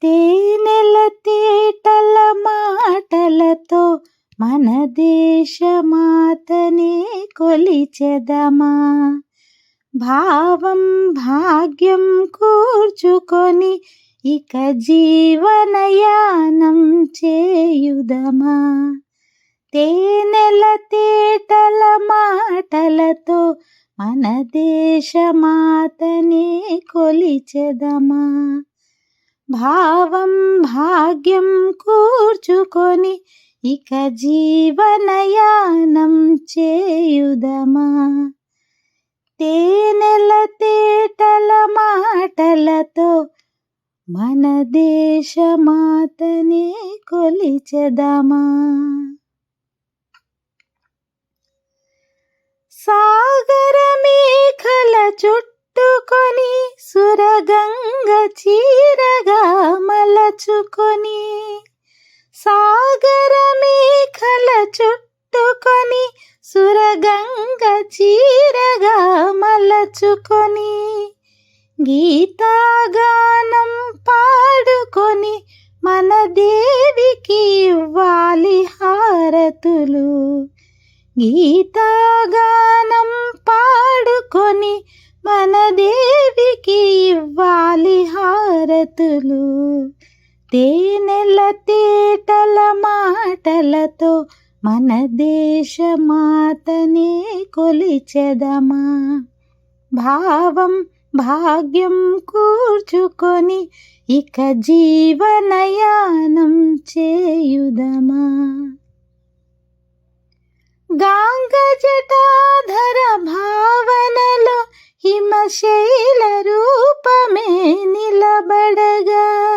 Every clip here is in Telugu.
తేనెల తేటల మాటలతో మన దేశమాతనే కొలిచెదమా. భావం భాగ్యం కూర్చుకొని ఇక జీవనయానం చేయుదమా. తేనెల తేటల మాటలతో మన దేశమాతనే కొలిచెదమా. భావం భాగ్యం కూర్చుకొని ఇక జీవనయానం చేయుదమా. తేనెల తేటల మాటలతో మన దేశమాతనే కొలిచెదమా. సాగర మేఖల చుట్టుకొని సురగంగ చీరగా మలచుకొని. సాగర మేఖల చుట్టుకొని సురగంగ చీరగా మలచుకొని. గీతాగానం పాడుకొని మన దేవికి ఇవ్వాలి హారతులు. గీతాగానం పాడుకొని మన దేవికి ఇవ్వాలి హారతులు. తేనెల తేటల మాటలతో మన దేశమాతనే కొలిచెదమా. భావం భాగ్యం కూర్చుకొని ఇక జీవనయానం చేయుదమా. గాంగ జటాధర భావనలో హిమశైల రూపమే నిలబడగా.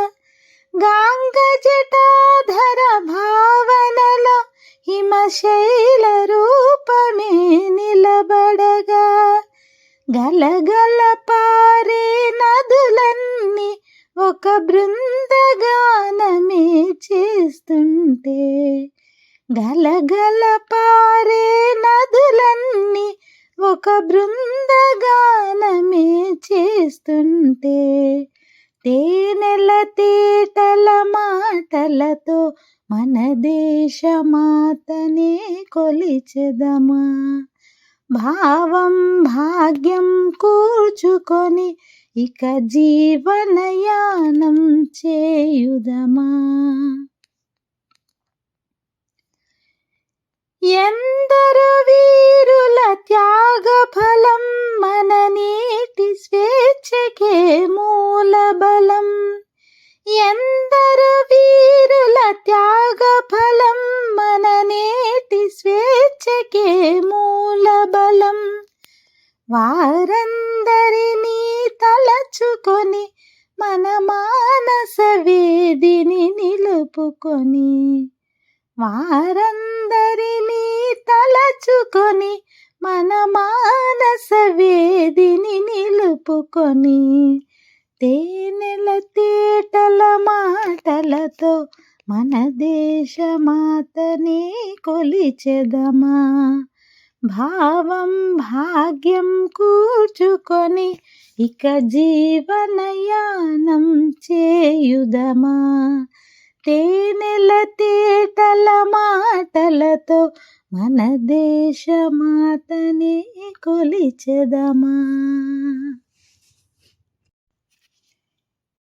గాంగ జటాధర భావనలో హిమశైల రూపమే నిలబడగా. గలగల పారే నదులన్నీ ఒక బృందగానమే చేస్తుంటే. గలగల పారే నదులన్నీ ఒక బృందగానమే చేస్తుంటే. తేనెల తేటల మాటలతో మన దేశమాతనే కొలిచెదమా. భావం భాగ్యం కూర్చుకొని ఇక జీవనయానం చేయుదమా. ఎందరు వీరుల త్యాగ ఫలం మన నేటి స్వేచ్ఛకే మూల బలం. ఎందరు వీరుల త్యాగ ఫలం మన నేటి స్వేచ్ఛకే మూల బలం. వారందరినీ తలచుకొని మన మానస వేదిని నిలుపుకొని. వారందరినీ తలచుకొని మన మానస వేదిని నిలుపుకొని. తేనెల తేటల మాటలతో మన దేశమాతనే కొలిచెదమా. భావం భాగ్యం కూర్చుకొని ఇక జీవనయానం చేయుదమా. తేనెల తేటల మాటలతో మన దేశమాతనే కొలిచెదమా.